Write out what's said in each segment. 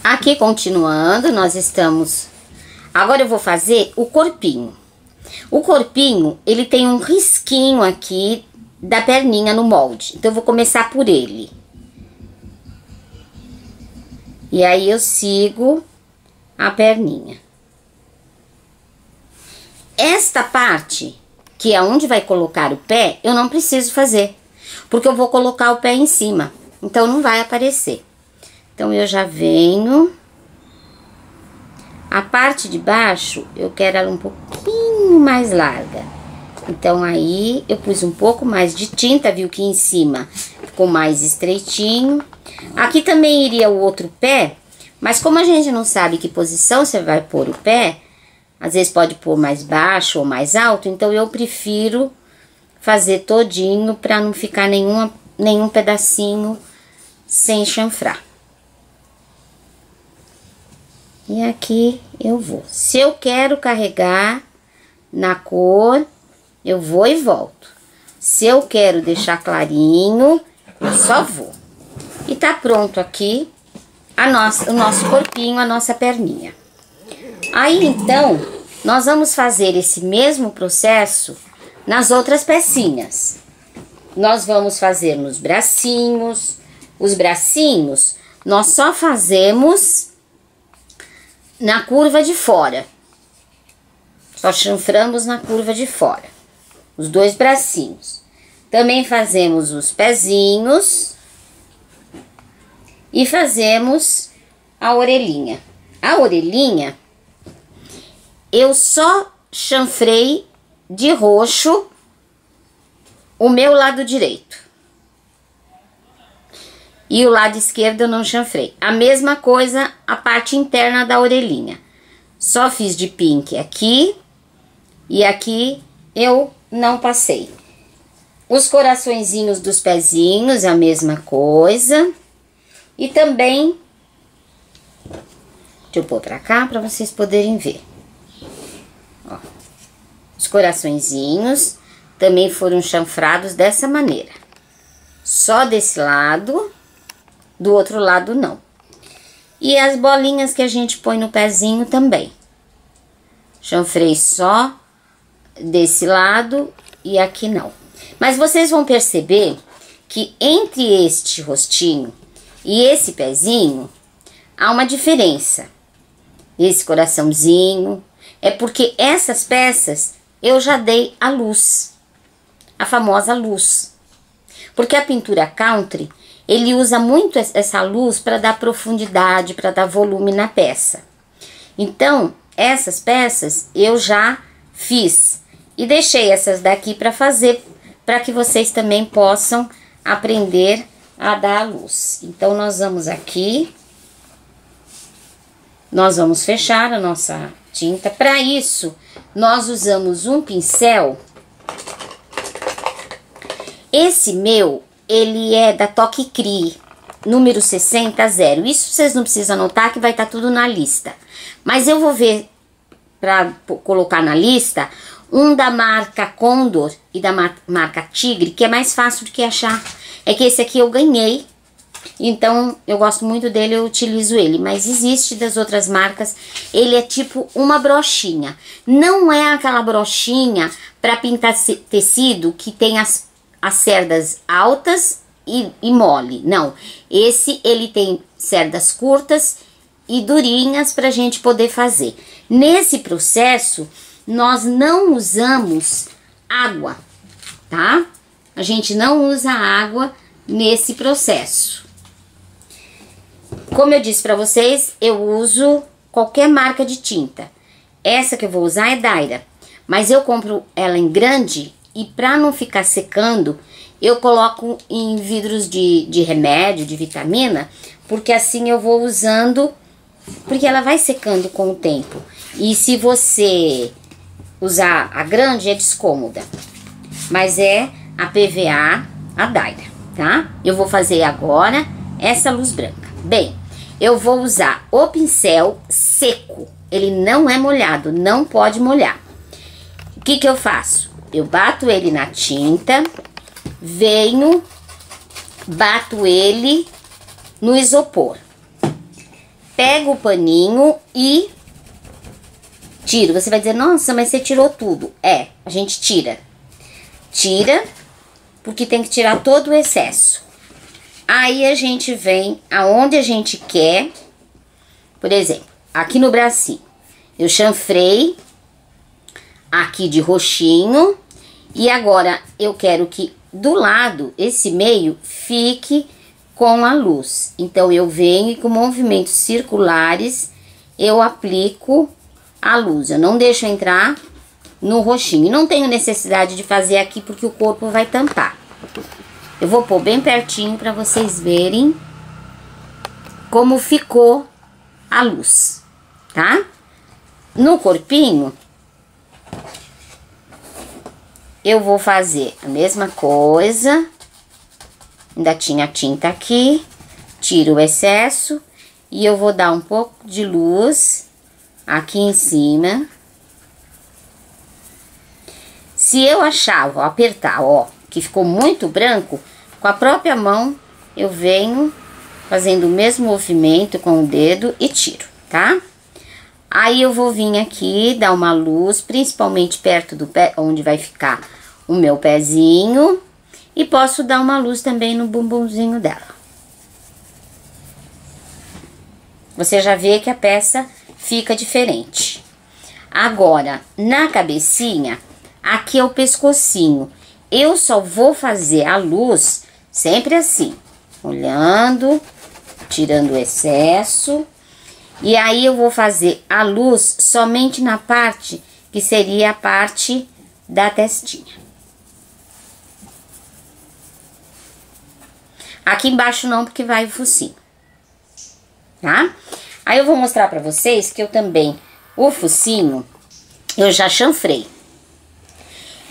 Aqui, continuando, nós estamos... Agora eu vou fazer o corpinho. O corpinho, ele tem um risquinho aqui da perninha no molde. Então, eu vou começar por ele. E aí, eu sigo a perninha. Esta parte, que é onde vai colocar o pé, eu não preciso fazer. Porque eu vou colocar o pé em cima. Então, não vai aparecer. Então, eu já venho. A parte de baixo, eu quero ela um pouquinho mais larga. Então, aí, eu pus um pouco mais de tinta, viu que em cima ficou mais estreitinho. Aqui também iria o outro pé, mas como a gente não sabe que posição você vai pôr o pé, às vezes pode pôr mais baixo ou mais alto, então eu prefiro fazer todinho para não ficar nenhum pedacinho sem chanfrar. E aqui eu vou. Se eu quero carregar na cor, eu vou e volto. Se eu quero deixar clarinho, eu só vou. E tá pronto aqui o nosso corpinho, a nossa perninha. Aí, então, nós vamos fazer esse mesmo processo nas outras pecinhas. Nós vamos fazer nos bracinhos. Os bracinhos, nós só fazemos na curva de fora. Só chanframos na curva de fora. Os dois bracinhos. Também fazemos os pezinhos. E fazemos a orelhinha. A orelhinha, eu só chanfrei de roxo o meu lado direito. E o lado esquerdo eu não chanfrei. A mesma coisa a parte interna da orelhinha. Só fiz de pink aqui e aqui eu não passei. Os coraçõezinhos dos pezinhos, a mesma coisa. E também, deixa eu pôr pra cá pra vocês poderem ver. Ó, os coraçõezinhos também foram chanfrados dessa maneira. Só desse lado. Do outro lado, não. E as bolinhas que a gente põe no pezinho também. Chanfrei só desse lado e aqui não. Mas vocês vão perceber que entre este rostinho e esse pezinho, há uma diferença. Esse coraçãozinho, é porque essas peças eu já dei a luz. A famosa luz. Porque a pintura country... ele usa muito essa luz para dar profundidade, para dar volume na peça. Então, essas peças eu já fiz. E deixei essas daqui para fazer, para que vocês também possam aprender a dar a luz. Então, nós vamos aqui. Nós vamos fechar a nossa tinta. Para isso, nós usamos um pincel. Esse meu... ele é da Toque Crie, número 60-0. Isso vocês não precisam anotar, que vai estar tudo na lista. Mas eu vou ver, para colocar na lista, um da marca Condor e da marca Tigre, que é mais fácil do que achar. É que esse aqui eu ganhei, então eu gosto muito dele, eu utilizo ele. Mas existe das outras marcas, ele é tipo uma brochinha. Não é aquela brochinha para pintar tecido que tem as cerdas altas e mole, não. Esse, ele tem cerdas curtas e durinhas pra gente poder fazer. Nesse processo, nós não usamos água, tá? A gente não usa água nesse processo. Como eu disse pra vocês, eu uso qualquer marca de tinta. Essa que eu vou usar é Daira, mas eu compro ela em grande. E para não ficar secando, eu coloco em vidros de remédio, de vitamina, porque assim eu vou usando, porque ela vai secando com o tempo. E se você usar a grande, é descômoda. Mas é a PVA, a Daira, tá? Eu vou fazer agora essa luz branca. Bem, eu vou usar o pincel seco. Ele não é molhado, não pode molhar. O que que eu faço? Eu bato ele na tinta, bato ele no isopor. pego o paninho e tiro. Você vai dizer, nossa, mas você tirou tudo. É, a gente tira. Tira, porque tem que tirar todo o excesso. Aí a gente vem aonde a gente quer. Por exemplo, aqui no bracinho, eu chanfrei aqui de roxinho. E agora eu quero que do lado, esse meio, fique com a luz. Então eu venho e com movimentos circulares eu aplico a luz. Eu não deixo entrar no roxinho. Não tenho necessidade de fazer aqui porque o corpo vai tampar. Eu vou pôr bem pertinho para vocês verem como ficou a luz, tá? No corpinho, eu vou fazer a mesma coisa. Ainda tinha tinta aqui. Tiro o excesso e eu vou dar um pouco de luz aqui em cima. Se eu achar, vou apertar, ó, que ficou muito branco, com a própria mão eu venho fazendo o mesmo movimento com o dedo e tiro, tá? Aí eu vou vir aqui, dar uma luz, principalmente perto do pé, onde vai ficar o meu pezinho. E posso dar uma luz também no bumbumzinho dela. Você já vê que a peça fica diferente. Agora, na cabecinha, aqui é o pescocinho. Eu só vou fazer a luz sempre assim, olhando, tirando o excesso. E aí eu vou fazer a luz somente na parte que seria a parte da testinha. Aqui embaixo não, porque vai o focinho, tá? Aí eu vou mostrar pra vocês que eu também, o focinho, eu já chanfrei.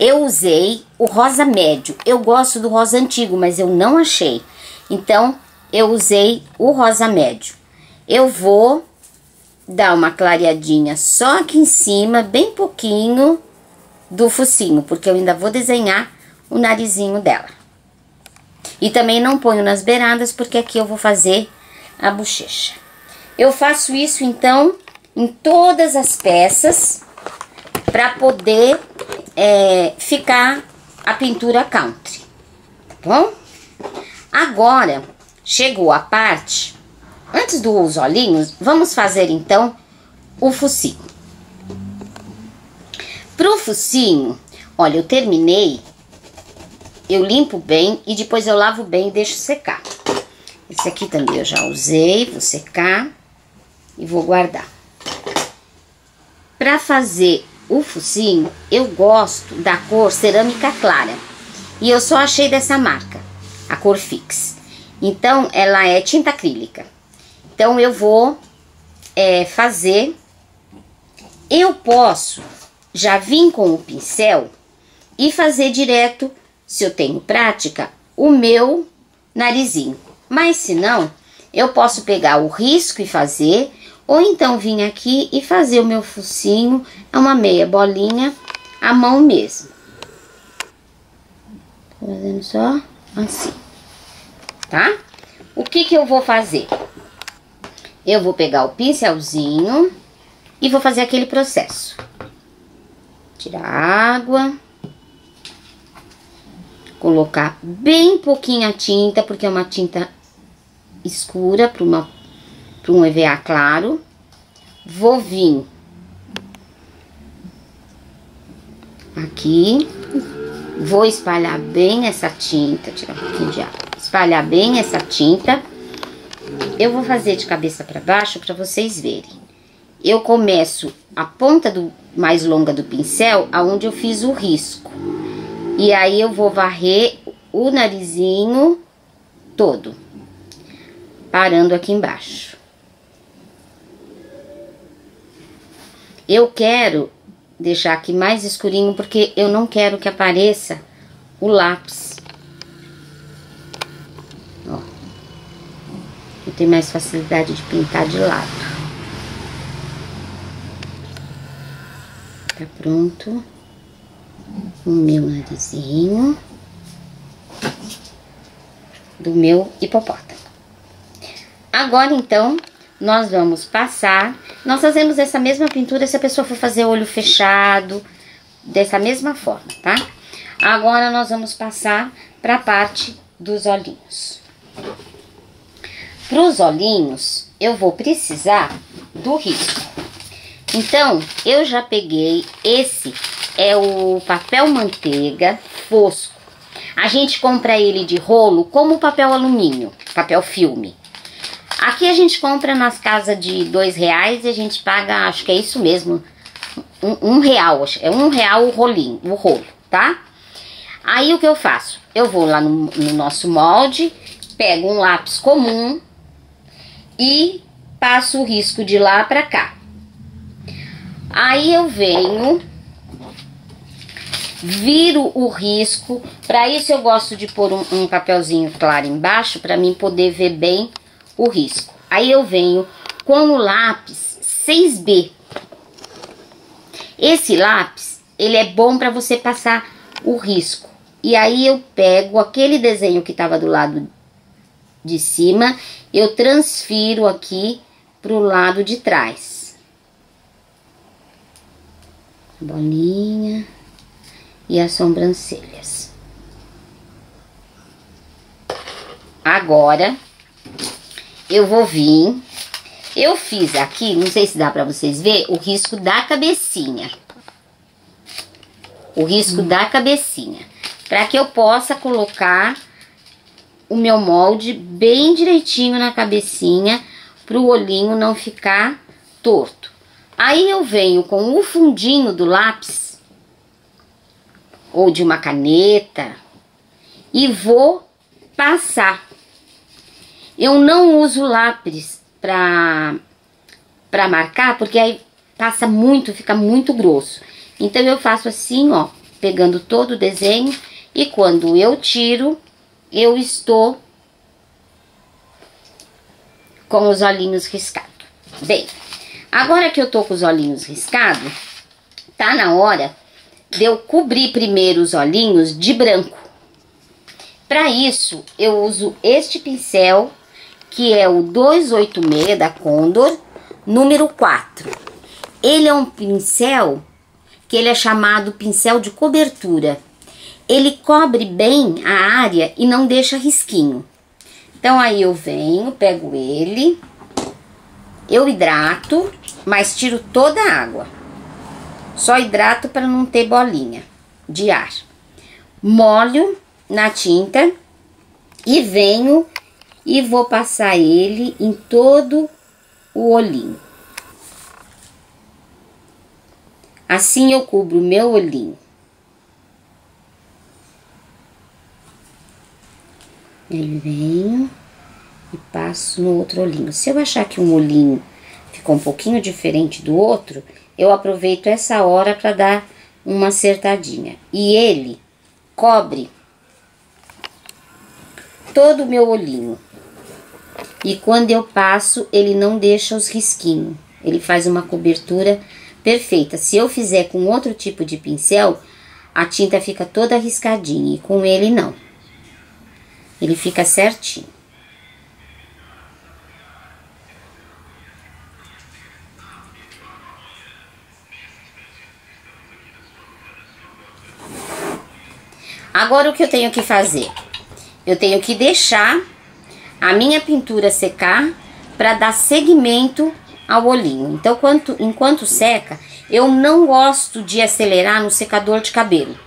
Eu usei o rosa médio. Eu gosto do rosa antigo, mas eu não achei. Então, eu usei o rosa médio. Eu vou dar uma clareadinha só aqui em cima, bem pouquinho do focinho, porque eu ainda vou desenhar o narizinho dela. E também não ponho nas beiradas, porque aqui eu vou fazer a bochecha. Eu faço isso, então, em todas as peças, para poder ficar a pintura country, tá bom? Agora, chegou a parte, antes dos olhinhos, vamos fazer, então, o focinho. Pro focinho, olha, eu terminei. Eu limpo bem e depois eu lavo bem e deixo secar. Esse aqui também eu já usei, vou secar e vou guardar. Para fazer o focinho, eu gosto da cor cerâmica clara. E eu só achei dessa marca, a cor Fix. Então, ela é tinta acrílica. Então, eu vou fazer... Eu posso já vir com o pincel e fazer direto... Se eu tenho prática, o meu narizinho. Mas se não, eu posso pegar o risco e fazer, ou então vir aqui e fazer o meu focinho, é uma meia bolinha, à mão mesmo. Tô fazendo só assim, tá? O que eu vou fazer? Eu vou pegar o pincelzinho e vou fazer aquele processo. Tirar a água. Colocar bem pouquinha tinta, porque é uma tinta escura para um EVA claro. Vou vir aqui, vou espalhar bem essa tinta, tirar um pouquinho de água, espalhar bem essa tinta. Eu vou fazer de cabeça para baixo para vocês verem. Eu começo a ponta mais longa do pincel, aonde eu fiz o risco. E aí eu vou varrer o narizinho todo, parando aqui embaixo. Eu quero deixar aqui mais escurinho, porque eu não quero que apareça o lápis. Ó, eu tenho mais facilidade de pintar de lado. Tá pronto o meu narizinho do meu hipopótamo. Agora, então, nós vamos passar. Nós fazemos essa mesma pintura se a pessoa for fazer olho fechado, dessa mesma forma, tá? Agora nós vamos passar para a parte dos olhinhos. Para os olhinhos, eu vou precisar do risco. Então, eu já peguei, esse é o papel manteiga fosco. A gente compra ele de rolo como papel alumínio, papel filme. Aqui a gente compra nas casas de R$2 e a gente paga, acho que é isso mesmo, R$1, é R$1 o rolinho, o rolo, tá? Aí o que eu faço? Eu vou lá no nosso molde, pego um lápis comum e passo o risco de lá pra cá. Aí eu venho, viro o risco. Para isso eu gosto de pôr um papelzinho claro embaixo para mim poder ver bem o risco. Aí eu venho com o lápis 6B. Esse lápis, ele é bom para você passar o risco. E aí eu pego aquele desenho que estava do lado de cima, eu transfiro aqui pro lado de trás. Bolinha e as sobrancelhas. Agora eu vou vir. Eu fiz aqui, não sei se dá pra vocês verem, o risco da cabecinha. O risco da cabecinha. Pra que eu possa colocar o meu molde bem direitinho na cabecinha, pro olhinho não ficar torto. Aí eu venho com o fundinho do lápis, ou de uma caneta, e vou passar. Eu não uso lápis pra marcar, porque aí passa muito, fica muito grosso. Então eu faço assim, ó, pegando todo o desenho, e quando eu tiro, eu estou com os olhinhos riscados. Bem, agora que eu tô com os olhinhos riscados, tá na hora de eu cobrir primeiro os olhinhos de branco. Para isso, eu uso este pincel, que é o 286 da Condor, número 4. Ele é um pincel que ele é chamado pincel de cobertura. Ele cobre bem a área e não deixa risquinho. Então aí eu venho, pego ele, eu hidrato, mas tiro toda a água. Só hidrato para não ter bolinha de ar. Molho na tinta e venho e vou passar ele em todo o olhinho. Assim eu cubro o meu olhinho. Eu venho e passo no outro olhinho. Se eu achar que um olhinho ficou um pouquinho diferente do outro, eu aproveito essa hora para dar uma acertadinha. E ele cobre todo o meu olhinho. E quando eu passo, ele não deixa os risquinhos. Ele faz uma cobertura perfeita. Se eu fizer com outro tipo de pincel, a tinta fica toda riscadinha. E com ele, não. Ele fica certinho. Agora, o que eu tenho que fazer? Eu tenho que deixar a minha pintura secar para dar seguimento ao olhinho. Então, enquanto seca, eu não gosto de acelerar no secador de cabelo,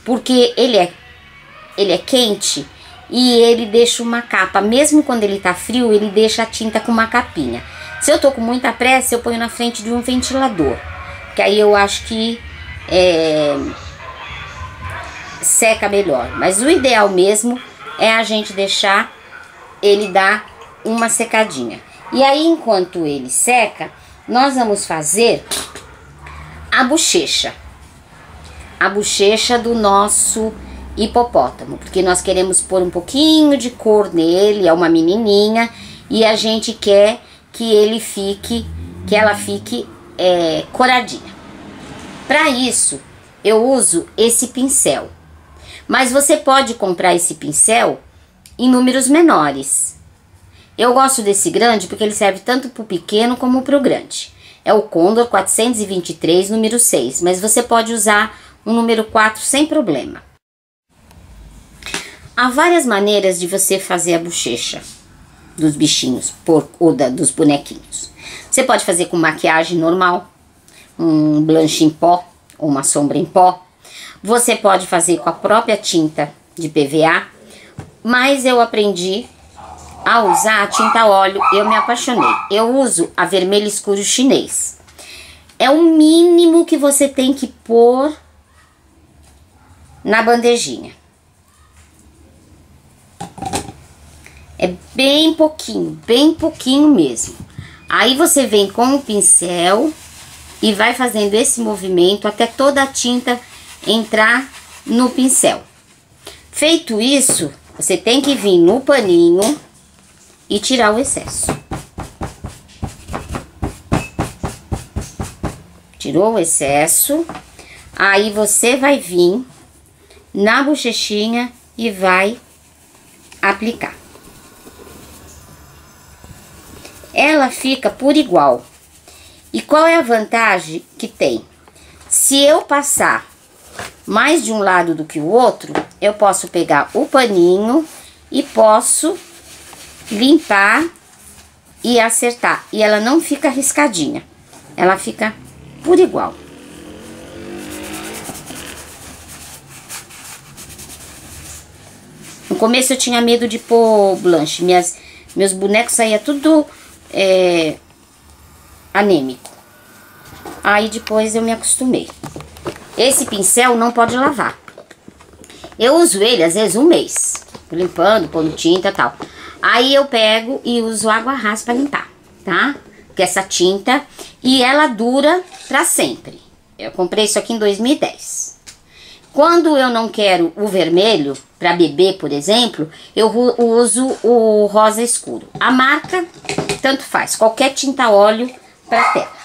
porque ele é quente e ele deixa uma capa. Mesmo quando ele tá frio, ele deixa a tinta com uma capinha. Se eu tô com muita pressa, eu ponho na frente de um ventilador, que aí eu acho que seca melhor. Mas o ideal mesmo é a gente deixar ele dar uma secadinha. E aí, enquanto ele seca, nós vamos fazer a bochecha. A bochecha do nosso hipopótamo, porque nós queremos pôr um pouquinho de cor nele, é uma menininha, e a gente quer que ela fique coradinha. Para isso, eu uso esse pincel. Mas você pode comprar esse pincel em números menores. Eu gosto desse grande porque ele serve tanto pro pequeno como pro grande. É o Condor 423, número 6, mas você pode usar o número 4 sem problema. Há várias maneiras de você fazer a bochecha dos bichinhos dos bonequinhos. Você pode fazer com maquiagem normal, um blush em pó ou uma sombra em pó. Você pode fazer com a própria tinta de PVA, mas eu aprendi a usar a tinta óleo, eu me apaixonei. Eu uso a vermelho escuro chinês. É o mínimo que você tem que pôr na bandejinha. É bem pouquinho mesmo. Aí você vem com o pincel e vai fazendo esse movimento até toda a tinta entrar no pincel. Feito isso, você tem que vir no paninho e tirar o excesso. Tirou o excesso, aí você vai vir na bochechinha e vai aplicar. Ela fica por igual. E qual é a vantagem que tem? Se eu passar mais de um lado do que o outro, eu posso pegar o paninho e posso limpar e acertar. E ela não fica riscadinha, ela fica por igual. No começo eu tinha medo de pôr blanche, meus bonecos saía tudo anêmico. Aí depois eu me acostumei. Esse pincel não pode lavar. Eu uso ele às vezes um mês, limpando, pondo tinta e tal. Aí eu pego e uso água rasa para limpar, tá? Porque essa tinta, e ela dura pra sempre. Eu comprei isso aqui em 2010. Quando eu não quero o vermelho, para bebê, por exemplo, eu uso o rosa escuro. A marca, tanto faz, qualquer tinta óleo para tela.